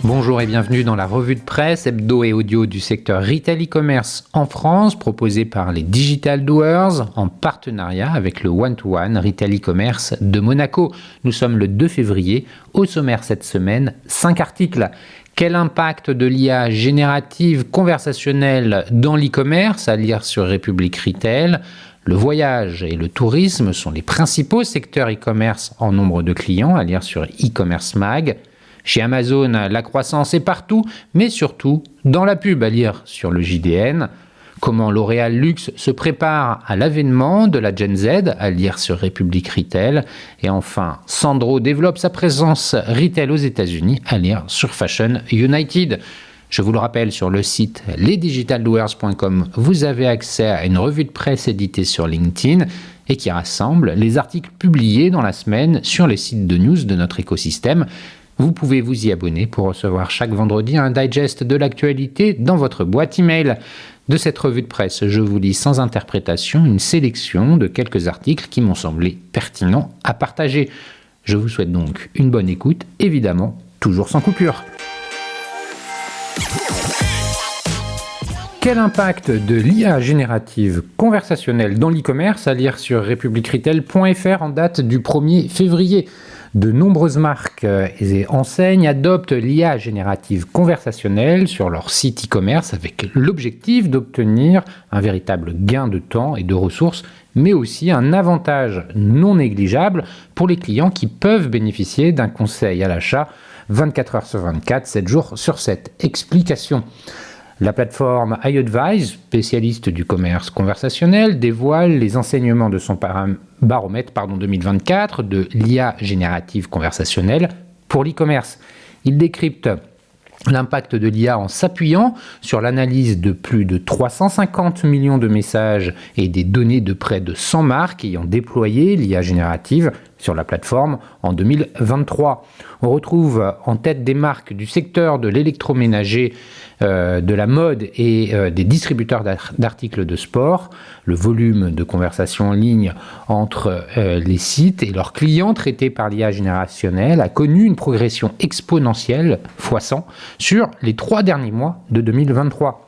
Bonjour et bienvenue dans la revue de presse hebdo et audio du secteur retail e-commerce en France, proposée par les Digital Doers en partenariat avec le One-to-One Retail e-commerce de Monaco. Nous sommes le 2 février. Au sommaire cette semaine, 5 articles. Quel impact de l'IA générative conversationnelle dans l'e-commerce, à lire sur République Retail. Le voyage et le tourisme sont les principaux secteurs e-commerce en nombre de clients, à lire sur e-commerce mag. Chez Amazon, la croissance est partout, mais surtout dans la pub, à lire sur le JDN. Comment L'Oréal Luxe se prépare à l'avènement de la Gen Z, à lire sur République Retail. Et enfin, Sandro développe sa présence retail aux États-Unis, à lire sur Fashion United. Je vous le rappelle, sur le site lesdigitaldoers.com, vous avez accès à une revue de presse éditée sur LinkedIn et qui rassemble les articles publiés dans la semaine sur les sites de news de notre écosystème. Vous pouvez vous y abonner pour recevoir chaque vendredi un digest de l'actualité dans votre boîte email. De cette revue de presse, je vous lis sans interprétation une sélection de quelques articles qui m'ont semblé pertinents à partager. Je vous souhaite donc une bonne écoute, évidemment, toujours sans coupure. Quel impact de l'IA générative conversationnelle dans l'e-commerce, à lire sur republicretail.fr en date du 1er février. De nombreuses marques et enseignes adoptent l'IA générative conversationnelle sur leur site e-commerce avec l'objectif d'obtenir un véritable gain de temps et de ressources, mais aussi un avantage non négligeable pour les clients qui peuvent bénéficier d'un conseil à l'achat 24 heures sur 24, 7 jours sur 7. Explication. La plateforme iAdvise, spécialiste du commerce conversationnel, dévoile les enseignements de son baromètre 2024 de l'IA générative conversationnelle pour l'e-commerce. Il décrypte l'impact de l'IA en s'appuyant sur l'analyse de plus de 350 millions de messages et des données de près de 100 marques ayant déployé l'IA générative sur la plateforme en 2023. On retrouve en tête des marques du secteur de l'électroménager, de la mode et des distributeurs d'articles de sport. Le volume de conversations en ligne entre les sites et leurs clients traités par l'IA générationnelle a connu une progression exponentielle, x100, sur les 3 derniers mois de 2023.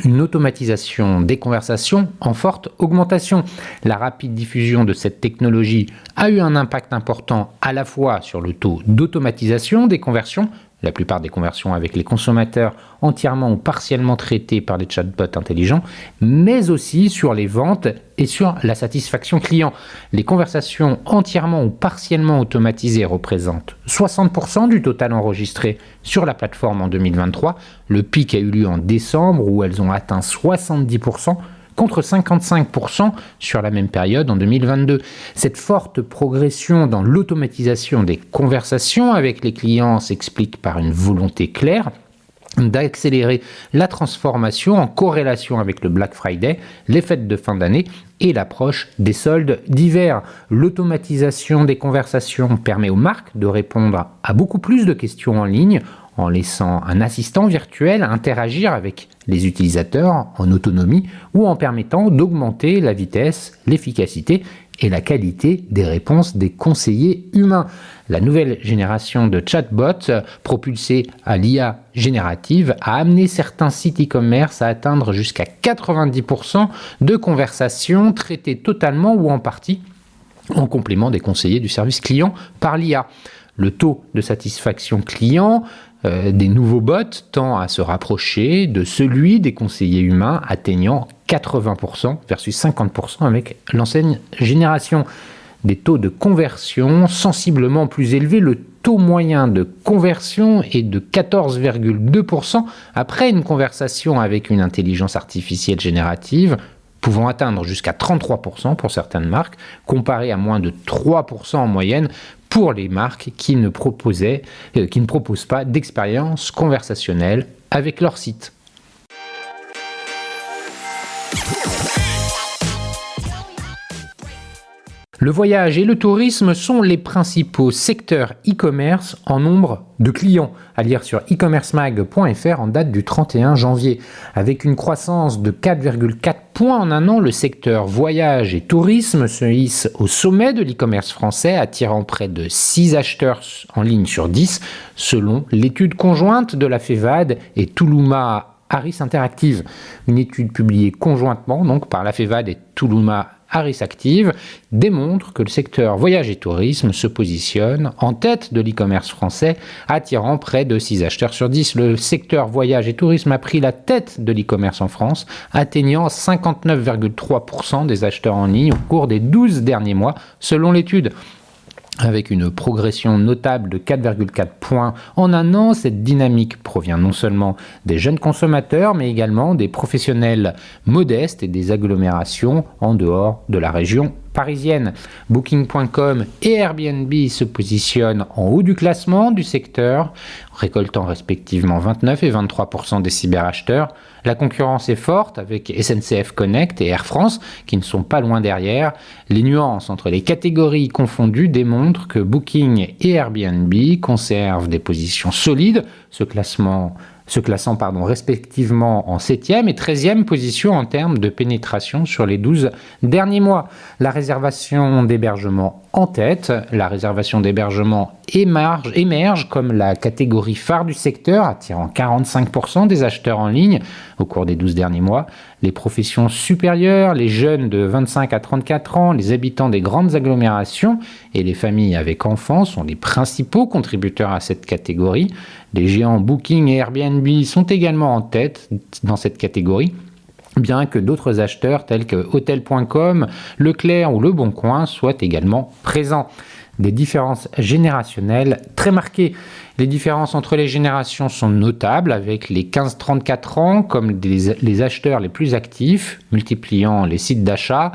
Une automatisation des conversations en forte augmentation. La rapide diffusion de cette technologie a eu un impact important à la fois sur le taux d'automatisation des conversions, la plupart des conversions avec les consommateurs entièrement ou partiellement traités par les chatbots intelligents, mais aussi sur les ventes et sur la satisfaction client. Les conversations entièrement ou partiellement automatisées représentent 60% du total enregistré sur la plateforme en 2023. Le pic a eu lieu en décembre où elles ont atteint 70%. Contre 55% sur la même période en 2022. Cette forte progression dans l'automatisation des conversations avec les clients s'explique par une volonté claire d'accélérer la transformation en corrélation avec le Black Friday, les fêtes de fin d'année et l'approche des soldes d'hiver. L'automatisation des conversations permet aux marques de répondre à beaucoup plus de questions en ligne en laissant un assistant virtuel interagir avec les utilisateurs en autonomie ou en permettant d'augmenter la vitesse, l'efficacité et la qualité des réponses des conseillers humains. La nouvelle génération de chatbots propulsée à l'IA générative a amené certains sites e-commerce à atteindre jusqu'à 90% de conversations traitées totalement ou en partie en complément des conseillers du service client par l'IA. Le taux de satisfaction client des nouveaux bots tend à se rapprocher de celui des conseillers humains, atteignant 80% versus 50% avec l'ancienne génération. Des taux de conversion sensiblement plus élevés, le taux moyen de conversion est de 14,2% après une conversation avec une intelligence artificielle générative, pouvant atteindre jusqu'à 33% pour certaines marques, comparé à moins de 3% en moyenne pour les marques qui ne proposent pas d'expérience conversationnelle avec leur site. Le voyage et le tourisme sont les principaux secteurs e-commerce en nombre de clients, à lire sur e-commercemag.fr en date du 31 janvier. Avec une croissance de 4,4 points en un an, le secteur voyage et tourisme se hisse au sommet de l'e-commerce français, attirant près de 6 acheteurs en ligne sur 10, selon l'étude conjointe de la FEVAD et Toulouma Harris Interactive. Une étude publiée conjointement donc par la FEVAD et Toulouma Harris Active démontre que le secteur voyage et tourisme se positionne en tête de l'e-commerce français, attirant près de 6 acheteurs sur 10. Le secteur voyage et tourisme a pris la tête de l'e-commerce en France, atteignant 59,3% des acheteurs en ligne au cours des 12 derniers mois, selon l'étude. Avec une progression notable de 4,4 points en un an, cette dynamique provient non seulement des jeunes consommateurs, mais également des professionnels modestes et des agglomérations en dehors de la région parisienne. Booking.com et Airbnb se positionnent en haut du classement du secteur, récoltant respectivement 29 et 23% des cyberacheteurs. La concurrence est forte avec SNCF Connect et Air France qui ne sont pas loin derrière. Les nuances entre les catégories confondues démontrent que Booking et Airbnb conservent des positions solides, se classant respectivement en 7e et 13e position en termes de pénétration sur les 12 derniers mois. La réservation d'hébergement en tête, la réservation d'hébergement émerge comme la catégorie phare du secteur, attirant 45% des acheteurs en ligne au cours des 12 derniers mois. Les professions supérieures, les jeunes de 25 à 34 ans, les habitants des grandes agglomérations et les familles avec enfants sont les principaux contributeurs à cette catégorie. Les géants Booking et Airbnb sont également en tête dans cette catégorie, bien que d'autres acheteurs tels que Hotels.com, Leclerc ou Le Bon Coin soient également présents. Des différences générationnelles très marquées. Les différences entre les générations sont notables, avec les 15-34 ans comme les acheteurs les plus actifs, multipliant les sites d'achat.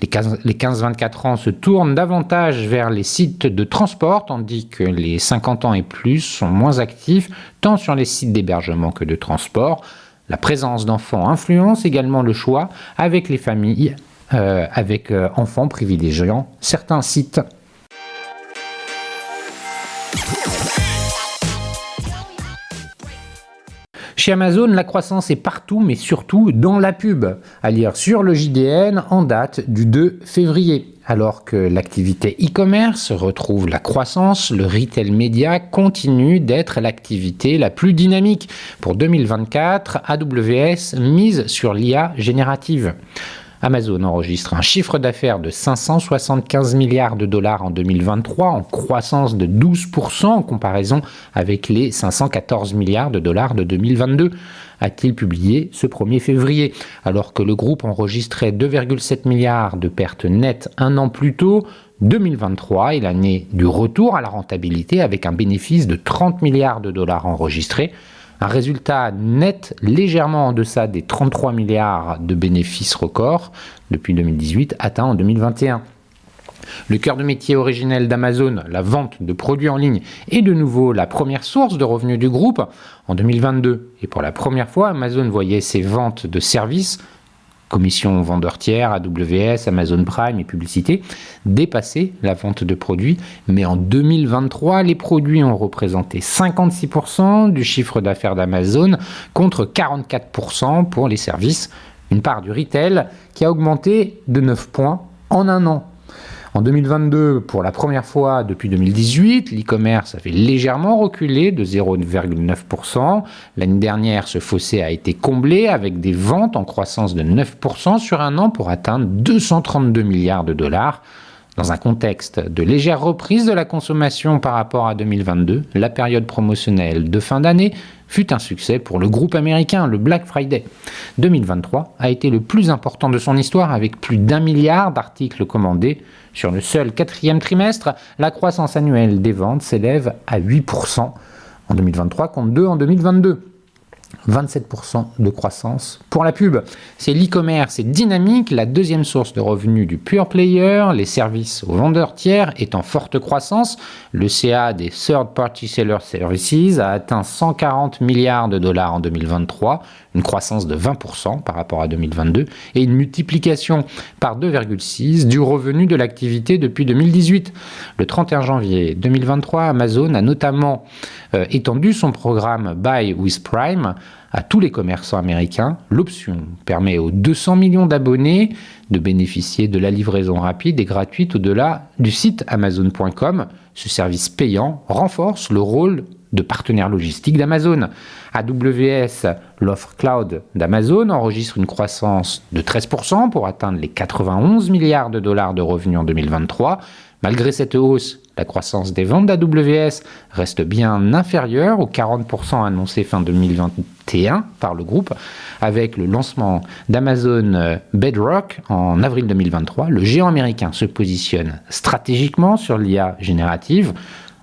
Les 15-24 ans se tournent davantage vers les sites de transport, tandis que les 50 ans et plus sont moins actifs, tant sur les sites d'hébergement que de transport. La présence d'enfants influence également le choix, avec les familles avec enfants privilégiant certains sites. Chez Amazon, la croissance est partout, mais surtout dans la pub, à lire sur le JDN en date du 2 février. Alors que l'activité e-commerce retrouve la croissance, le retail média continue d'être l'activité la plus dynamique. Pour 2024, AWS mise sur l'IA générative. Amazon enregistre un chiffre d'affaires de 575 milliards de dollars en 2023, en croissance de 12% en comparaison avec les 514 milliards de dollars de 2022, a-t-il publié ce 1er février. Alors que le groupe enregistrait 2,7 milliards de pertes nettes un an plus tôt, 2023 est l'année du retour à la rentabilité avec un bénéfice de 30 milliards de dollars enregistré. Un résultat net légèrement en deçà des 33 milliards de bénéfices records depuis 2018 atteints en 2021. Le cœur de métier originel d'Amazon, la vente de produits en ligne, est de nouveau la première source de revenus du groupe. En 2022, et pour la première fois, Amazon voyait ses ventes de services, commissions vendeurs tiers, AWS, Amazon Prime et publicité, dépasser la vente de produits. Mais en 2023, les produits ont représenté 56% du chiffre d'affaires d'Amazon contre 44% pour les services. Une part du retail qui a augmenté de 9 points en un an. En 2022, pour la première fois depuis 2018, l'e-commerce avait légèrement reculé de 0,9%. L'année dernière, ce fossé a été comblé avec des ventes en croissance de 9% sur un an pour atteindre 232 milliards de dollars. Dans un contexte de légère reprise de la consommation par rapport à 2022, la période promotionnelle de fin d'année fut un succès pour le groupe américain, le Black Friday. 2023 a été le plus important de son histoire avec plus d'1 milliard d'articles commandés. Sur le seul 4e trimestre, la croissance annuelle des ventes s'élève à 8% en 2023 contre 2% en 2022. 27% de croissance. Pour la pub, c'est l'e-commerce et dynamique, la deuxième source de revenus du pure player, les services aux vendeurs tiers est en forte croissance. Le CA des Third Party Seller Services a atteint 140 milliards de dollars en 2023, une croissance de 20% par rapport à 2022 et une multiplication par 2,6 du revenu de l'activité depuis 2018. Le 31 janvier 2023, Amazon a notamment étendu son programme Buy with Prime à tous les commerçants américains. L'option permet aux 200 millions d'abonnés de bénéficier de la livraison rapide et gratuite au-delà du site Amazon.com. Ce service payant renforce le rôle de partenaire logistique d'Amazon. AWS, l'offre cloud d'Amazon, enregistre une croissance de 13% pour atteindre les 91 milliards de dollars de revenus en 2023. Malgré cette hausse, la croissance des ventes d'AWS reste bien inférieure aux 40% annoncés fin 2021 par le groupe. Avec le lancement d'Amazon Bedrock en avril 2023, le géant américain se positionne stratégiquement sur l'IA générative.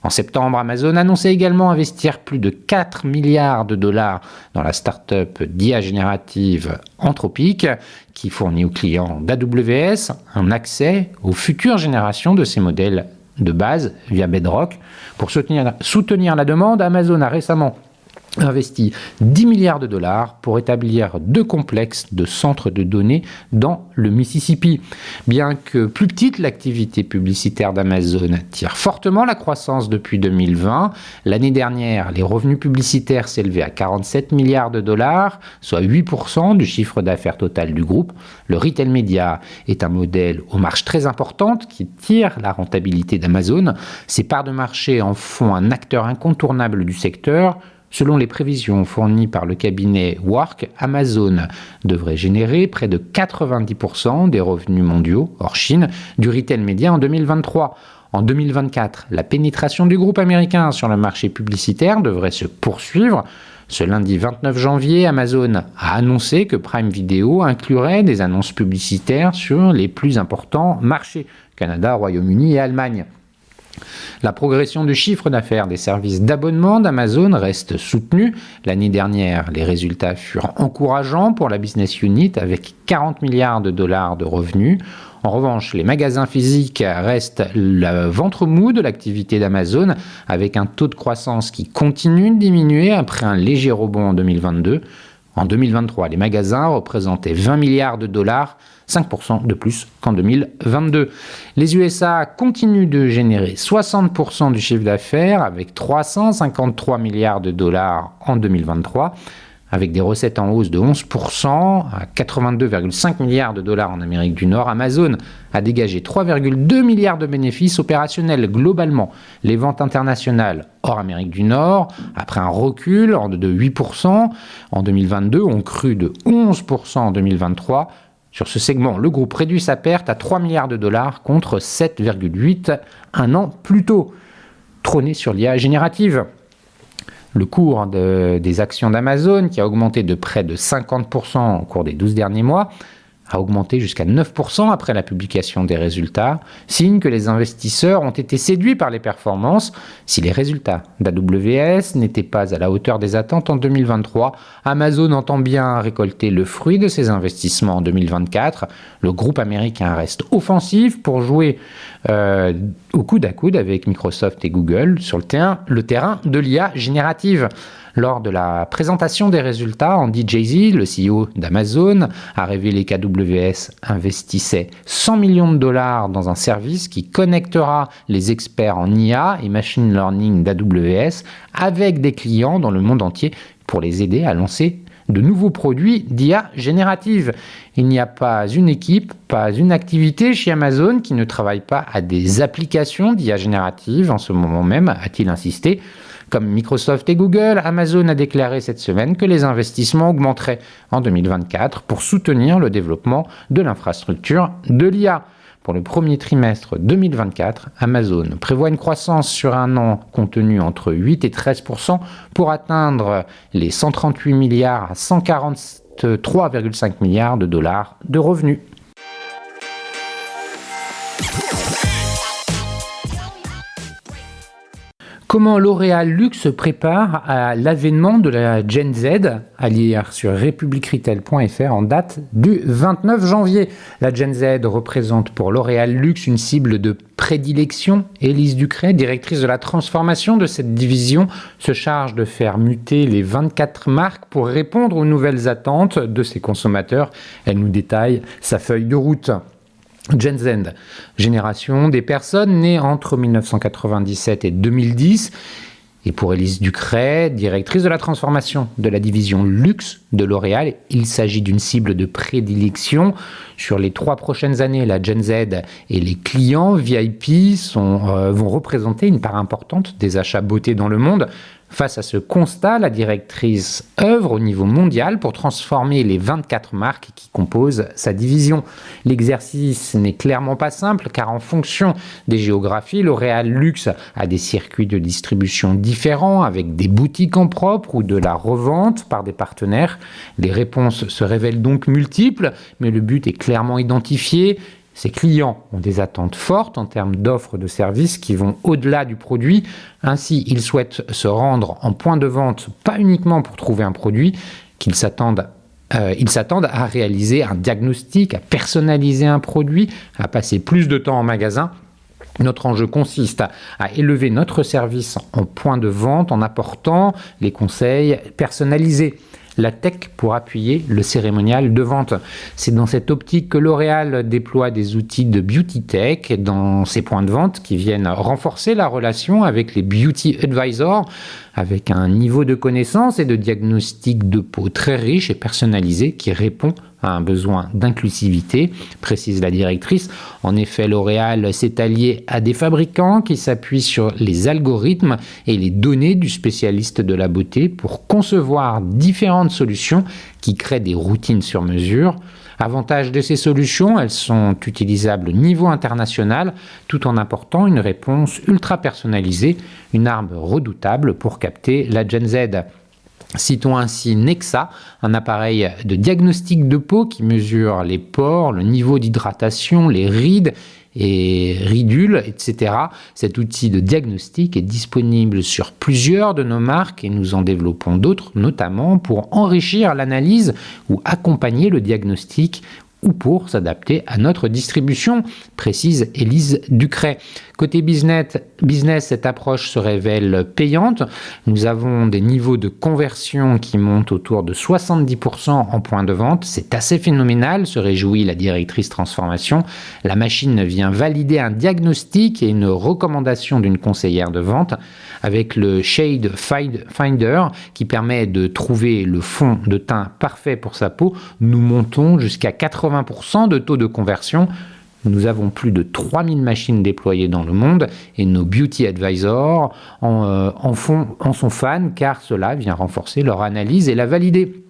En septembre, Amazon annonçait également investir plus de 4 milliards de dollars dans la start-up d'IA générative Anthropic, qui fournit aux clients d'AWS un accès aux futures générations de ces modèles de base via Bedrock. Pour soutenir la demande, Amazon a récemment investi 10 milliards de dollars pour établir 2 complexes de centres de données dans le Mississippi. Bien que plus petite, l'activité publicitaire d'Amazon tire fortement la croissance depuis 2020. L'année dernière, les revenus publicitaires s'élevaient à 47 milliards de dollars, soit 8% du chiffre d'affaires total du groupe. Le retail média est un modèle aux marges très importantes qui tire la rentabilité d'Amazon. Ses parts de marché en font un acteur incontournable du secteur. Selon les prévisions fournies par le cabinet Work, Amazon devrait générer près de 90% des revenus mondiaux, hors Chine, du retail média en 2023. En 2024, la pénétration du groupe américain sur le marché publicitaire devrait se poursuivre. Ce lundi 29 janvier, Amazon a annoncé que Prime Video inclurait des annonces publicitaires sur les plus importants marchés, Canada, Royaume-Uni et Allemagne. La progression du chiffre d'affaires des services d'abonnement d'Amazon reste soutenue. L'année dernière, les résultats furent encourageants pour la business unit avec 40 milliards de dollars de revenus. En revanche, les magasins physiques restent le ventre mou de l'activité d'Amazon avec un taux de croissance qui continue de diminuer après un léger rebond en 2022. En 2023, les magasins représentaient 20 milliards de dollars, 5% de plus qu'en 2022. Les USA continuent de générer 60% du chiffre d'affaires avec 353 milliards de dollars en 2023. Avec des recettes en hausse de 11% à 82,5 milliards de dollars en Amérique du Nord, Amazon a dégagé 3,2 milliards de bénéfices opérationnels globalement. Les ventes internationales hors Amérique du Nord, après un recul de 8% en 2022, ont cru de 11% en 2023. Sur ce segment, le groupe réduit sa perte à 3 milliards de dollars contre 7,8 un an plus tôt. Trôné sur l'IA générative. Le cours des actions d'Amazon, qui a augmenté de près de 50% au cours des 12 derniers mois, a augmenté jusqu'à 9% après la publication des résultats, signe que les investisseurs ont été séduits par les performances. Si les résultats d'AWS n'étaient pas à la hauteur des attentes en 2023, Amazon entend bien récolter le fruit de ses investissements en 2024. Le groupe américain reste offensif pour jouer au coude à coude avec Microsoft et Google sur le terrain de l'IA générative. Lors de la présentation des résultats, Andy Jassy, le CEO d'Amazon, a révélé qu'AWS investissait 100 millions de dollars dans un service qui connectera les experts en IA et machine learning d'AWS avec des clients dans le monde entier pour les aider à lancer de nouveaux produits d'IA générative. Il n'y a pas une équipe, pas une activité chez Amazon qui ne travaille pas à des applications d'IA générative en ce moment même, a-t-il insisté. Comme Microsoft et Google, Amazon a déclaré cette semaine que les investissements augmenteraient en 2024 pour soutenir le développement de l'infrastructure de l'IA. Pour le premier trimestre 2024, Amazon prévoit une croissance sur un an contenue entre 8 et 13% pour atteindre les 138 milliards à 143,5 milliards de dollars de revenus. Comment L'Oréal Luxe se prépare à l'avènement de la Gen Z, à lire sur republicretail.fr en date du 29 janvier. La Gen Z représente pour L'Oréal Luxe une cible de prédilection. Élise Ducret, directrice de la transformation de cette division, se charge de faire muter les 24 marques pour répondre aux nouvelles attentes de ses consommateurs. Elle nous détaille sa feuille de route. Gen Z, génération des personnes nées entre 1997 et 2010. Et pour Élise Ducret, directrice de la transformation de la division luxe de L'Oréal, il s'agit d'une cible de prédilection. Sur les 3 prochaines années, la Gen Z et les clients VIP vont représenter une part importante des achats beauté dans le monde. Face à ce constat, la directrice œuvre au niveau mondial pour transformer les 24 marques qui composent sa division. L'exercice n'est clairement pas simple car en fonction des géographies, L'Oréal Luxe a des circuits de distribution différents avec des boutiques en propre ou de la revente par des partenaires. Les réponses se révèlent donc multiples, mais le but est clairement identifié. Ces clients ont des attentes fortes en termes d'offres de services qui vont au-delà du produit. Ainsi, ils souhaitent se rendre en point de vente, pas uniquement pour trouver un produit, ils s'attendent à réaliser un diagnostic, à personnaliser un produit, à passer plus de temps en magasin. Notre enjeu consiste à élever notre service en point de vente en apportant les conseils personnalisés. La tech pour appuyer le cérémonial de vente. C'est dans cette optique que L'Oréal déploie des outils de beauty tech dans ses points de vente qui viennent renforcer la relation avec les beauty advisors avec un niveau de connaissance et de diagnostic de peau très riche et personnalisé qui répond à un besoin d'inclusivité, précise la directrice. En effet, L'Oréal s'est allié à des fabricants qui s'appuient sur les algorithmes et les données du spécialiste de la beauté pour concevoir différentes solutions qui créent des routines sur mesure. Avantage de ces solutions, elles sont utilisables au niveau international tout en apportant une réponse ultra personnalisée, une arme redoutable pour capter la Gen Z. Citons ainsi Nexa, un appareil de diagnostic de peau qui mesure les pores, le niveau d'hydratation, les rides et ridules, etc. Cet outil de diagnostic est disponible sur plusieurs de nos marques et nous en développons d'autres, notamment pour enrichir l'analyse ou accompagner le diagnostic ou pour s'adapter à notre distribution, précise Élise Ducret. Côté business, cette approche se révèle payante. Nous avons des niveaux de conversion qui montent autour de 70% en point de vente. C'est assez phénoménal, se réjouit la directrice transformation. La machine vient valider un diagnostic et une recommandation d'une conseillère de vente avec le Shade Finder qui permet de trouver le fond de teint parfait pour sa peau. Nous montons jusqu'à 80% de taux de conversion. Nous avons plus de 3000 machines déployées dans le monde et nos beauty advisors en sont fans car cela vient renforcer leur analyse et la valider.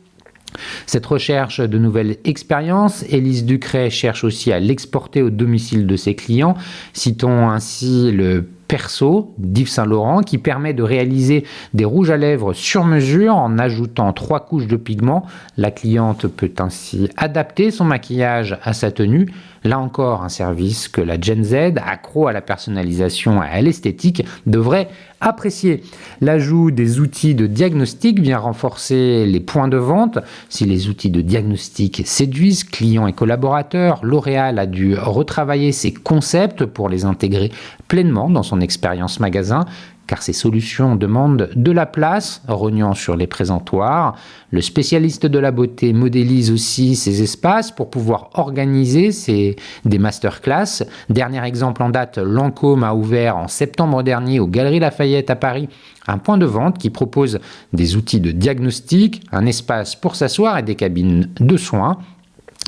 Cette recherche de nouvelles expériences, Élise Ducret cherche aussi à l'exporter au domicile de ses clients. Citons ainsi le Perso d'Yves Saint Laurent qui permet de réaliser des rouges à lèvres sur mesure en ajoutant 3 couches de pigments. La cliente peut ainsi adapter son maquillage à sa tenue. Là encore, un service que la Gen Z, accro à la personnalisation et à l'esthétique, devrait apprécier. L'ajout des outils de diagnostic vient renforcer les points de vente. Si les outils de diagnostic séduisent clients et collaborateurs, L'Oréal a dû retravailler ses concepts pour les intégrer pleinement dans son expérience magasin, car ces solutions demandent de la place, rognant sur les présentoirs. Le spécialiste de la beauté modélise aussi ces espaces pour pouvoir organiser des masterclass. Dernier exemple en date, Lancôme a ouvert en septembre dernier aux Galeries Lafayette à Paris un point de vente qui propose des outils de diagnostic, un espace pour s'asseoir et des cabines de soins.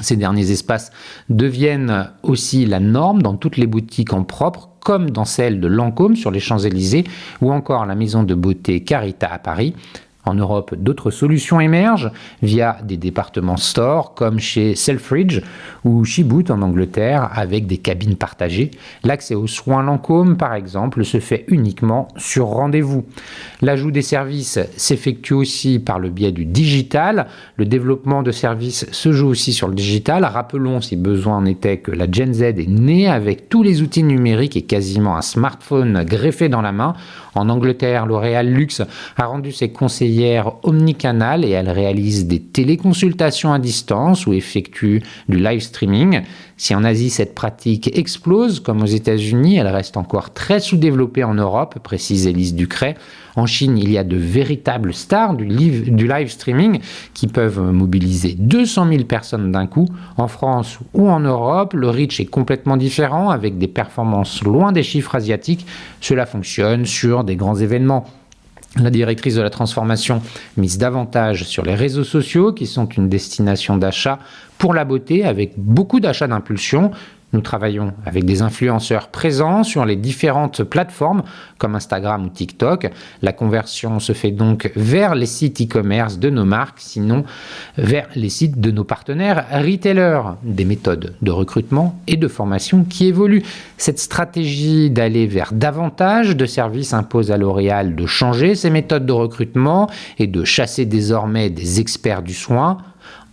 Ces derniers espaces deviennent aussi la norme dans toutes les boutiques en propre, comme dans celle de Lancôme sur les Champs-Élysées ou encore la maison de beauté Carita à Paris. En Europe, d'autres solutions émergent via des départements stores comme chez Selfridge ou She-Boot en Angleterre avec des cabines partagées. L'accès aux soins Lancôme, par exemple, se fait uniquement sur rendez-vous. L'ajout des services s'effectue aussi par le biais du digital. Le développement de services se joue aussi sur le digital. Rappelons, si besoin en était, que la Gen Z est née avec tous les outils numériques et quasiment un smartphone greffé dans la main. En Angleterre, L'Oréal Luxe a rendu ses conseillères omnicanales et elle réalise des téléconsultations à distance ou effectue du live streaming. Si en Asie, cette pratique explose, comme aux États-Unis, elle reste encore très sous-développée en Europe, précise Élise Ducret. En Chine, il y a de véritables stars du live streaming qui peuvent mobiliser 200 000 personnes d'un coup. En France ou en Europe, le reach est complètement différent avec des performances loin des chiffres asiatiques. Cela fonctionne sur des grands événements. La directrice de la transformation mise davantage sur les réseaux sociaux qui sont une destination d'achat pour la beauté avec beaucoup d'achats d'impulsion. Nous travaillons avec des influenceurs présents sur les différentes plateformes comme Instagram ou TikTok. La conversion se fait donc vers les sites e-commerce de nos marques, sinon vers les sites de nos partenaires retailers. Des méthodes de recrutement et de formation qui évoluent. Cette stratégie d'aller vers davantage de services impose à L'Oréal de changer ses méthodes de recrutement et de chasser désormais des experts du soin.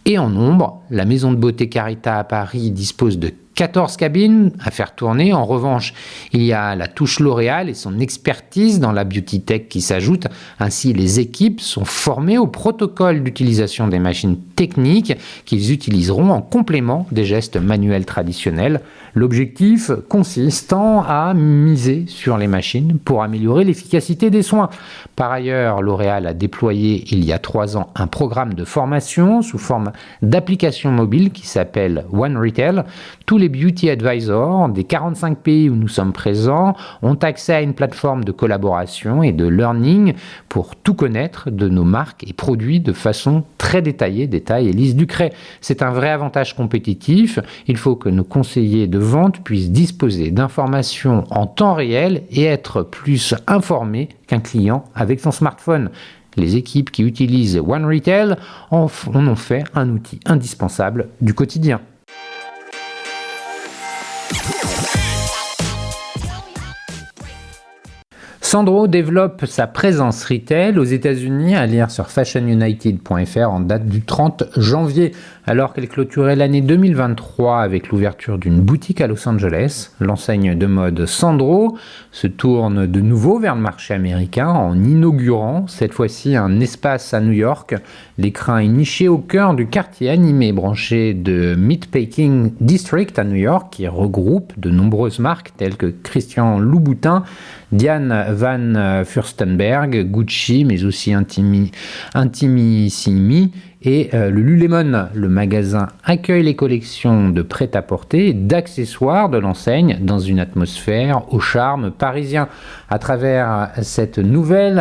Et en nombre, la maison de beauté Carita à Paris dispose de 14 cabines à faire tourner. En revanche, il y a la touche L'Oréal et son expertise dans la beauty tech qui s'ajoute. Ainsi, les équipes sont formées au protocole d'utilisation des machines techniques qu'ils utiliseront en complément des gestes manuels traditionnels. L'objectif consistant à miser sur les machines pour améliorer l'efficacité des soins. Par ailleurs, L'Oréal a déployé il y a 3 ans un programme de formation sous forme d'application mobile qui s'appelle One Retail. Tous les beauty advisors des 45 pays où nous sommes présents ont accès à une plateforme de collaboration et de learning pour tout connaître de nos marques et produits de façon très détaillée, détaille Élise Ducret. C'est un vrai avantage compétitif. Il faut que nos conseillers de vente puissent disposer d'informations en temps réel et être plus informés qu'un client avec son smartphone. Les équipes qui utilisent One Retail en ont fait un outil indispensable du quotidien. Sandro développe sa présence retail aux États-Unis, à lire sur fashionunited.fr en date du 30 janvier. Alors qu'elle clôturait l'année 2023 avec l'ouverture d'une boutique à Los Angeles, l'enseigne de mode Sandro se tourne de nouveau vers le marché américain en inaugurant cette fois-ci un espace à New York. L'écran est niché au cœur du quartier animé branché de Meatpacking District à New York qui regroupe de nombreuses marques telles que Christian Louboutin, Diane Van Furstenberg, Gucci, mais aussi Intimissimi et le Lululemon. Le magasin accueille les collections de prêt-à-porter et d'accessoires de l'enseigne dans une atmosphère au charme parisien. À travers cette nouvelle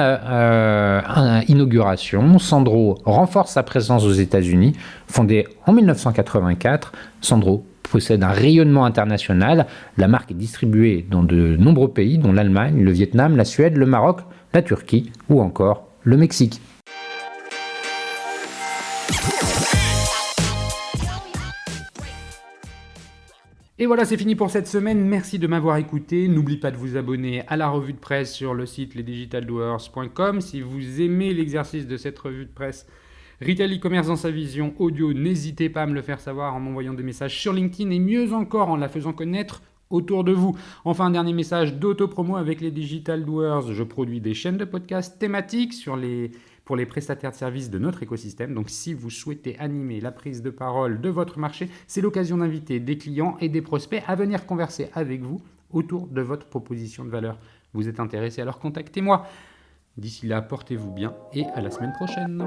inauguration, Sandro renforce sa présence aux États-Unis. Fondée en 1984, Sandro possède un rayonnement international. La marque est distribuée dans de nombreux pays, dont l'Allemagne, le Vietnam, la Suède, le Maroc, la Turquie ou encore le Mexique. Et voilà, c'est fini pour cette semaine. Merci de m'avoir écouté. N'oubliez pas de vous abonner à la revue de presse sur le site lesdigitaldoers.com. Si vous aimez l'exercice de cette revue de presse Retail e-commerce dans sa vision audio, n'hésitez pas à me le faire savoir en m'envoyant des messages sur LinkedIn et mieux encore en la faisant connaître autour de vous. Enfin, un dernier message d'auto-promo avec les Digital Doers. Je produis des chaînes de podcasts thématiques pour les prestataires de services de notre écosystème. Donc, si vous souhaitez animer la prise de parole de votre marché, c'est l'occasion d'inviter des clients et des prospects à venir converser avec vous autour de votre proposition de valeur. Vous êtes intéressé, alors contactez-moi. D'ici là, portez-vous bien et à la semaine prochaine.